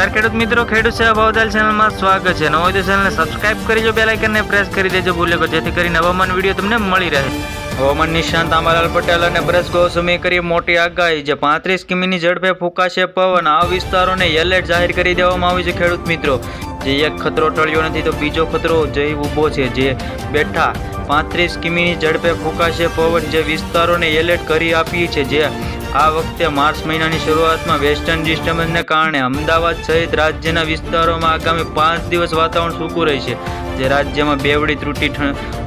નમસ્કાર ખેડૂત મિત્રો, ખેડૂત સેવા ભાવતાલ ચેનલમાં સ્વાગત છે। નવો હોય તો ચેનલને સબસ્ક્રાઇબ કરી જો, બેલ આઇકનને પ્રેસ કરી દેજો ભૂલ્યો, જેથી કરીને હવામાન વિડીયો તમને મળી રહે। હવામાન નિષ્ણાંત આંબાલાલ પટેલ અને પરેશ ગોસ્વામીએ કરી મોટી આગાહી, જે 35 કિમીની ઝડપે ફૂંકાશે પવન। આ વિસ્તારોને એલર્ટ જાહેર કરી દેવામાં આવ્યું છે। ખેડૂત મિત્રો, જે એક ખતરો ટળ્યો નથી તો બીજો ખતરો જઈ ઊભો છે, જે બેઠા 35 કિમીની ઝડપે ફૂંકાશે પવન, જે વિસ્તારોને એલર્ટ કરી આપી છે। જે આ વખતે માર્ચ મહિનાની શરૂઆતમાં વેસ્ટર્ન ડિસ્ટર્બન્સને કારણે અમદાવાદ સહિત રાજ્યના વિસ્તારોમાં આગામી 5 દિવસ વાતાવરણ સૂકું રહેશે, જે રાજ્યમાં બેવડી ત્રુટિ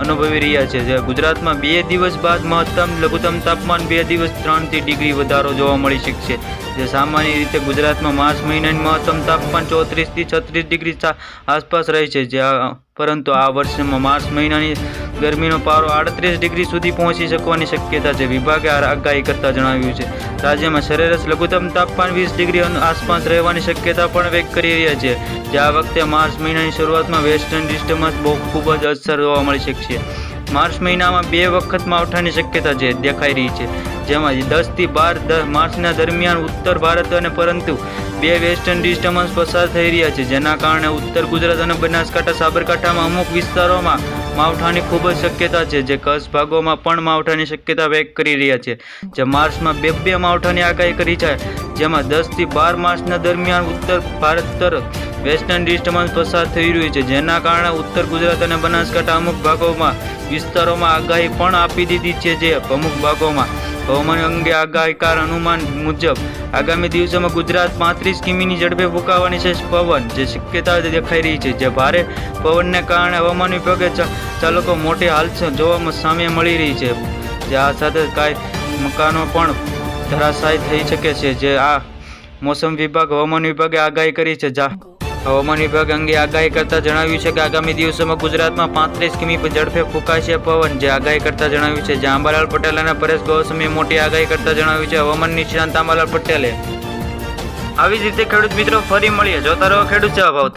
અનુભવી રહ્યા છે। જે ગુજરાતમાં 2 દિવસ બાદ મહત્તમ લઘુત્તમ તાપમાન 2 દિવસ 3 ડિગ્રી વધારો જોવા મળી શકશે। જે સામાન્ય રીતે ગુજરાતમાં માર્ચ મહિનાની મહત્તમ તાપમાન 34 થી 36 ડિગ્રી આસપાસ રહે છે, પરંતુ આ વર્ષમાં માર્ચ મહિનાની ગરમીનો પારો 38 ડિગ્રી સુધી પહોંચી શકવાની શક્યતા છે। વિભાગે આગાહી કરતા જણાવ્યું છે, રાજ્યમાં સરેરાશ લઘુત્તમ તાપમાન 20 ડિગ્રી આસપાસ રહેવાની શક્યતા પણ વ્યક્ત કરી રહ્યા છે। જે આ વખતે માર્ચ મહિનાની શરૂઆતમાં વેસ્ટર્ન ડિસ્ટર્બન્સ ખૂબ જ અસર જોવા મળી શકશે। માર્ચ મહિનામાં 2 વખત માવઠાની શક્યતા છે દેખાઈ રહી છે, જેમાં 10 થી 12 માર્ચના દરમિયાન ઉત્તર ભારત અને પરંતુ 2 વેસ્ટર્ન ડિસ્ટર્બન્સ પસાર થઈ રહ્યા છે, જેના કારણે ઉત્તર ગુજરાત અને બનાસકાંઠા સાબરકાંઠામાં અમુક વિસ્તારોમાં માવઠાની ખૂબ જ શક્યતા છે। જે કચ્છ ભાગોમાં પણ માવઠાની શક્યતા વ્યક્ત કરી રહ્યા છે। જે માર્ચમાં 2 માવઠાની આગાહી કરી છે, જેમાં 10 થી 12 માર્ચના દરમિયાન ઉત્તર ભારત તરફ વેસ્ટર્ન ડિસ્ટર્બન્સ પસાર થઈ રહ્યું છે, જેના કારણે ઉત્તર ગુજરાત અને બનાસકાંઠા અમુક ભાગોમાં વિસ્તારોમાં આગાહી પણ આપી દીધી છે। જે અમુક ભાગોમાં હવામાન અંગે આગાહીકાર અનુમાન મુજબ આગામી દિવસોમાં ગુજરાત 35 કિમીની ઝડપે ફૂંકાવાની છે પવન, જે શક્યતા દેખાઈ રહી છે। જે ભારે પવનને કારણે હવામાન વિભાગે ચાલકો મોટી હાલત જોવામાં સામે મળી રહી છે। જે આ સાથે કાંઈ મકાનો પણ ધરાશાયી થઈ શકે છે। જે આ મોસમ વિભાગ હવામાન વિભાગે આગાહી કરી છે। હવામાન વિભાગ અંગે આગાહી કરતા જણાવ્યું છે કે આગામી દિવસોમાં ગુજરાતમાં 35 કિમી ઝડપે ફૂંકાશે પવન, જે આગાહી કરતા જણાવ્યું છે। જે આંબાલાલ પટેલ અને પરેશ ગોસ્વામીએ મોટી આગાહી કરતા જણાવ્યું છે હવામાન નિષ્ણાંત આંબાલાલ પટેલે। આવી જ રીતે ખેડૂત મિત્રો ફરી મળીએ, જોતા રહો ખેડૂત સેવા ભાવ।